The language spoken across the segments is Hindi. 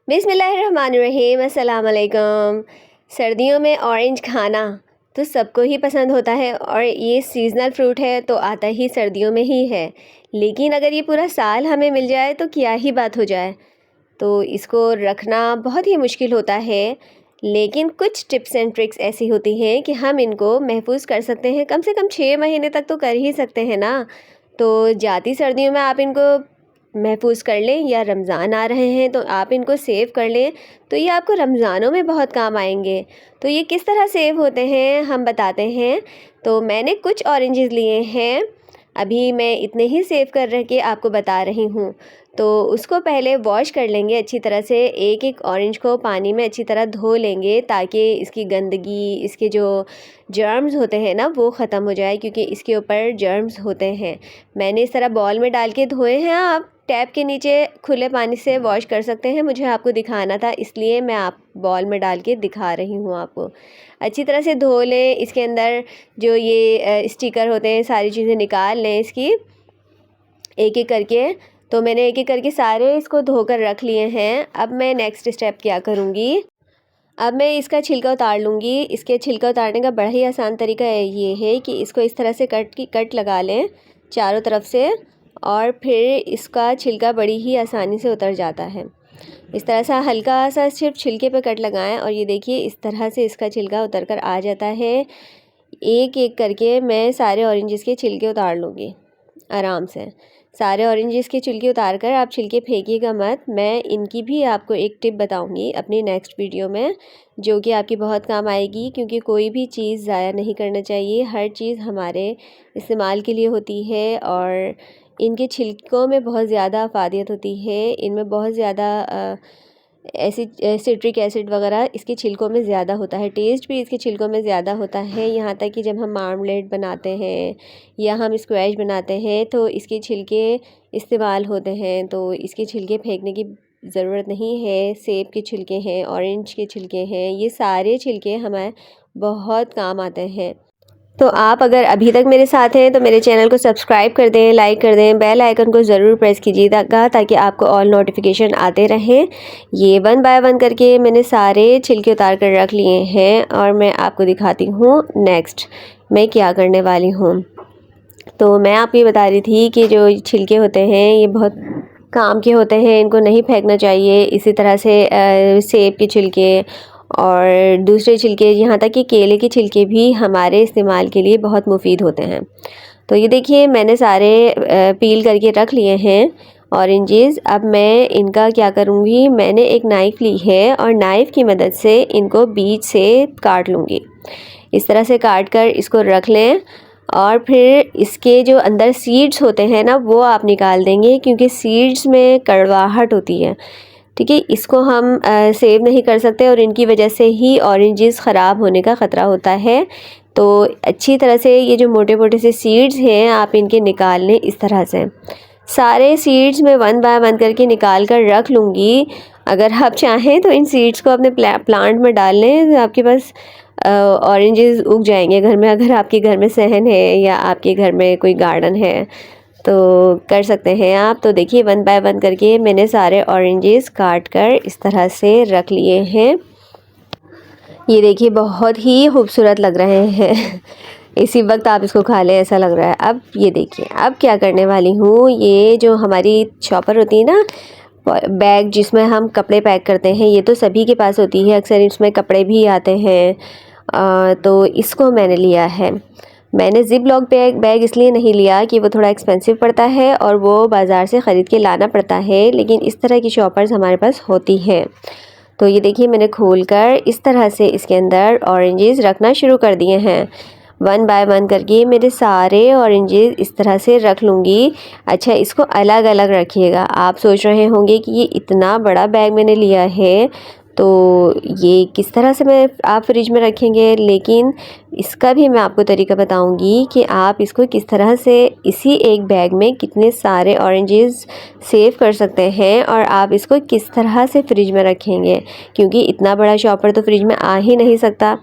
बिस्मिल्लाहिर्रहमानिर्रहीम, अस्सलाम वालेकुम। सर्दियों में ऑरेंज खाना तो सबको ही पसंद होता है और ये सीज़नल फ्रूट है तो आता ही सर्दियों में ही है। लेकिन अगर ये पूरा साल हमें मिल जाए तो क्या ही बात हो जाए। तो इसको रखना बहुत ही मुश्किल होता है, लेकिन कुछ टिप्स एंड ट्रिक्स ऐसी होती हैं कि हम इनको महफूज़ कर सकते हैं, कम से कम 6 महीने तक तो कर ही सकते हैं ना। तो जाती सर्दियों में आप इनको महफूज़ कर लें, या रमज़ान आ रहे हैं तो आप इनको सेव कर लें, तो ये आपको रमज़ानों में बहुत काम आएंगे। तो ये किस तरह सेव होते हैं हम बताते हैं। तो मैंने कुछ ऑरेंजेस लिए हैं, अभी मैं इतने ही सेव कर के आपको बता रही हूँ। तो उसको पहले वॉश कर लेंगे अच्छी तरह से, एक एक ऑरेंज को पानी में अच्छी तरह धो लेंगे ताकि इसकी गंदगी, इसके जो जर्म्स होते हैं ना वो ख़त्म हो जाए, क्योंकि इसके ऊपर जर्म्स होते हैं। मैंने इस तरह बॉल में डाल के धोए हैं। आप टैप के नीचे खुले पानी से वॉश कर सकते हैं, मुझे आपको दिखाना था इसलिए मैं आप बॉल में डाल के दिखा रही हूँ आपको। अच्छी तरह से धो लें, इसके अंदर जो ये स्टिकर होते हैं सारी चीज़ें निकाल लें इसकी एक एक करके। तो मैंने एक एक करके सारे इसको धोकर रख लिए हैं। अब मैं नेक्स्ट स्टेप क्या करूँगी, अब मैं इसका छिलका उतार लूँगी। इसके छिलका उतारने का बड़ा ही आसान तरीका ये है कि इसको इस तरह से कट लगा लें चारों तरफ से, और फिर इसका छिलका बड़ी ही आसानी से उतर जाता है। इस तरह से हल्का सा सिर्फ छिलके पे कट लगाएं और ये देखिए इस तरह से इसका छिलका उतर कर आ जाता है। एक एक करके मैं सारे ऑरेंजेस के छिलके उतार लूँगी आराम से। सारे ऑरेंजेस के छिलके उतार कर आप छिलके फेंकिएगा मत। मैं इनकी भी आपको एक टिप बताऊंगी अपनी नेक्स्ट वीडियो में, जो कि आपकी बहुत काम आएगी, क्योंकि कोई भी चीज़ ज़ाया नहीं करना चाहिए। हर चीज़ हमारे इस्तेमाल के लिए होती है और इनके छिलकों में बहुत ज़्यादा अफादियत होती है। इनमें बहुत ज़्यादा ऐसी सिट्रिक एसिड वगैरह इसके छिलकों में ज़्यादा होता है, टेस्ट भी इसके छिलकों में ज़्यादा होता है। यहाँ तक कि जब हम मार्मलेड बनाते हैं या हम स्क्वैश बनाते हैं तो इसके छिलके इस्तेमाल होते हैं। तो इसके छिलके फेंकने की ज़रूरत नहीं है। सेब के छिलके हैं, ऑरेंज के छिलके हैं, ये सारे छिलके हमें बहुत काम आते हैं। तो आप अगर अभी तक मेरे साथ हैं तो मेरे चैनल को सब्सक्राइब कर दें, लाइक कर दें, बेल आइकन को ज़रूर प्रेस कीजिएगा ताकि आपको ऑल नोटिफिकेशन आते रहें। ये 1 बाय 1 करके मैंने सारे छिलके उतार कर रख लिए हैं और मैं आपको दिखाती हूँ नेक्स्ट मैं क्या करने वाली हूँ। तो मैं आपको ये बता रही थी कि जो छिलके होते हैं ये बहुत काम के होते हैं, इनको नहीं फेंकना चाहिए। इसी तरह से सेब के छिलके और दूसरे छिलके, यहाँ तक कि केले के छिलके भी हमारे इस्तेमाल के लिए बहुत मुफीद होते हैं। तो ये देखिए मैंने सारे पील करके रख लिए हैं ऑरेंजेस। अब मैं इनका क्या करूँगी, मैंने एक नाइफ़ ली है और नाइफ़ की मदद से इनको बीच से काट लूँगी। इस तरह से काट कर इसको रख लें और फिर इसके जो अंदर सीड्स होते हैं ना वो आप निकाल देंगे, क्योंकि सीड्स में कड़वाहट होती है। ठीक है, इसको हम सेव नहीं कर सकते और इनकी वजह से ही ऑरेंजेस ख़राब होने का ख़तरा होता है। तो अच्छी तरह से ये जो मोटे मोटे से सीड्स हैं आप इनके निकाल लें। इस तरह से सारे सीड्स मैं 1 बाय 1 करके निकाल कर रख लूँगी। अगर आप चाहें तो इन सीड्स को अपने प्लांट में डाल लें, तो आपके पास ऑरेंजेस उग जाएंगे घर में। अगर आपके घर में सहन है या आपके घर में कोई गार्डन है तो कर सकते हैं आप। तो देखिए 1 बाय 1 करके मैंने सारे ऑरेंजेस काट कर इस तरह से रख लिए हैं। ये देखिए बहुत ही खूबसूरत लग रहे हैं इसी वक्त आप इसको खा लें ऐसा लग रहा है। अब ये देखिए अब क्या करने वाली हूँ, ये जो हमारी चॉपर होती है ना, बैग जिसमें हम कपड़े पैक करते हैं, ये तो सभी के पास होती है, अक्सर इसमें कपड़े भी आते हैं। तो इसको मैंने लिया है। मैंने ज़िप लॉक बैग इसलिए नहीं लिया कि वो थोड़ा एक्सपेंसिव पड़ता है और वो बाज़ार से ख़रीद के लाना पड़ता है, लेकिन इस तरह की शॉपर्स हमारे पास होती हैं। तो ये देखिए मैंने खोलकर इस तरह से इसके अंदर ऑरेंजेस रखना शुरू कर दिए हैं। 1 बाय 1 करके मेरे सारे ऑरेंजेस इस तरह से रख लूँगी। अच्छा, इसको अलग अलग रखिएगा। आप सोच रहे होंगे कि ये इतना बड़ा बैग मैंने लिया है तो ये किस तरह से आप फ्रिज में रखेंगे, लेकिन इसका भी मैं आपको तरीका बताऊंगी कि आप इसको किस तरह से इसी एक बैग में कितने सारे ऑरेंजेस सेव कर सकते हैं और आप इसको किस तरह से फ्रिज में रखेंगे, क्योंकि इतना बड़ा शॉपर तो फ्रिज में आ ही नहीं सकता।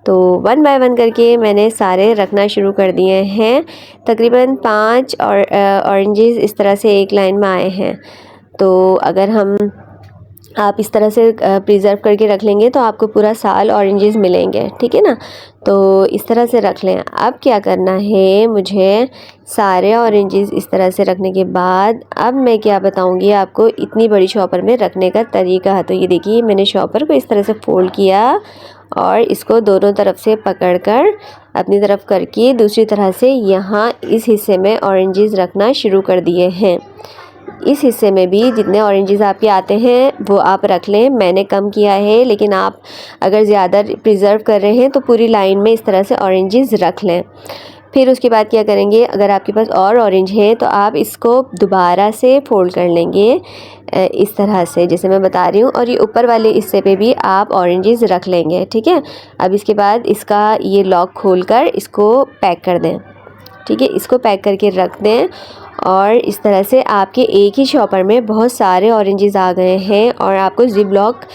तो 1 बाय 1 करके मैंने सारे रखना शुरू कर दिए हैं। तकरीबन 5 ऑरेंजेस इस तरह से एक लाइन में आए हैं। तो अगर हम आप इस तरह से प्रिज़र्व करके रख लेंगे तो आपको पूरा साल ऑरेंजेस मिलेंगे, ठीक है ना। तो इस तरह से रख लें। अब क्या करना है, मुझे सारे ऑरेंजेस इस तरह से रखने के बाद अब मैं क्या बताऊंगी आपको इतनी बड़ी शॉपर में रखने का तरीका। तो ये देखिए मैंने शॉपर को इस तरह से फोल्ड किया और इसको दोनों तरफ से पकड़कर अपनी तरफ करके दूसरी तरह से यहाँ इस हिस्से में ऑरेंजेस रखना शुरू कर दिए हैं। इस हिस्से में भी जितने ऑरेंजेस आपके आते हैं वो आप रख लें। मैंने कम किया है, लेकिन आप अगर ज़्यादा प्रिज़र्व कर रहे हैं तो पूरी लाइन में इस तरह से ऑरेंजेस रख लें। फिर उसके बाद क्या करेंगे, अगर आपके पास और ऑरेंज है तो आप इसको दोबारा से फोल्ड कर लेंगे इस तरह से जैसे मैं बता रही हूँ, और ये ऊपर वाले हिस्से पे भी आप ऑरेंजेस रख लेंगे, ठीक है। अब इसके बाद इसका ये लॉक खोलकर इसको पैक कर दें, ठीक है। इसको पैक करके रख दें और इस तरह से आपके एक ही शॉपर में बहुत सारे ऑरेंजेस आ गए हैं और आपको जिप लॉक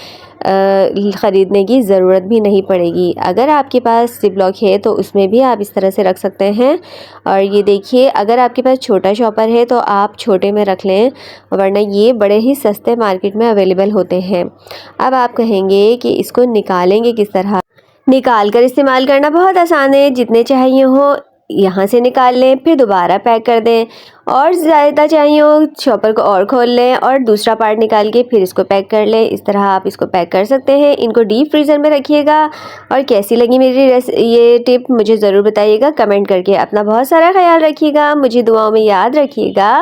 ख़रीदने की ज़रूरत भी नहीं पड़ेगी। अगर आपके पास जिप लॉक है तो उसमें भी आप इस तरह से रख सकते हैं। और ये देखिए अगर आपके पास छोटा शॉपर है तो आप छोटे में रख लें, वरना ये बड़े ही सस्ते मार्केट में अवेलेबल होते हैं। अब आप कहेंगे कि इसको निकालेंगे किस तरह। निकाल कर इस्तेमाल करना बहुत आसान है, जितने चाहिए हो यहाँ से निकाल लें, फिर दोबारा पैक कर दें, और ज़्यादा चाहिए हो शॉपर को और खोल लें और दूसरा पार्ट निकाल के फिर इसको पैक कर लें। इस तरह आप इसको पैक कर सकते हैं। इनको डीप फ्रीज़र में रखिएगा। और कैसी लगी मेरी ये टिप मुझे ज़रूर बताइएगा कमेंट करके। अपना बहुत सारा ख्याल रखिएगा, मुझे दुआओं में याद रखिएगा।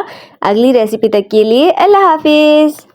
अगली रेसिपी तक के लिए अल्लाह हाफिज़।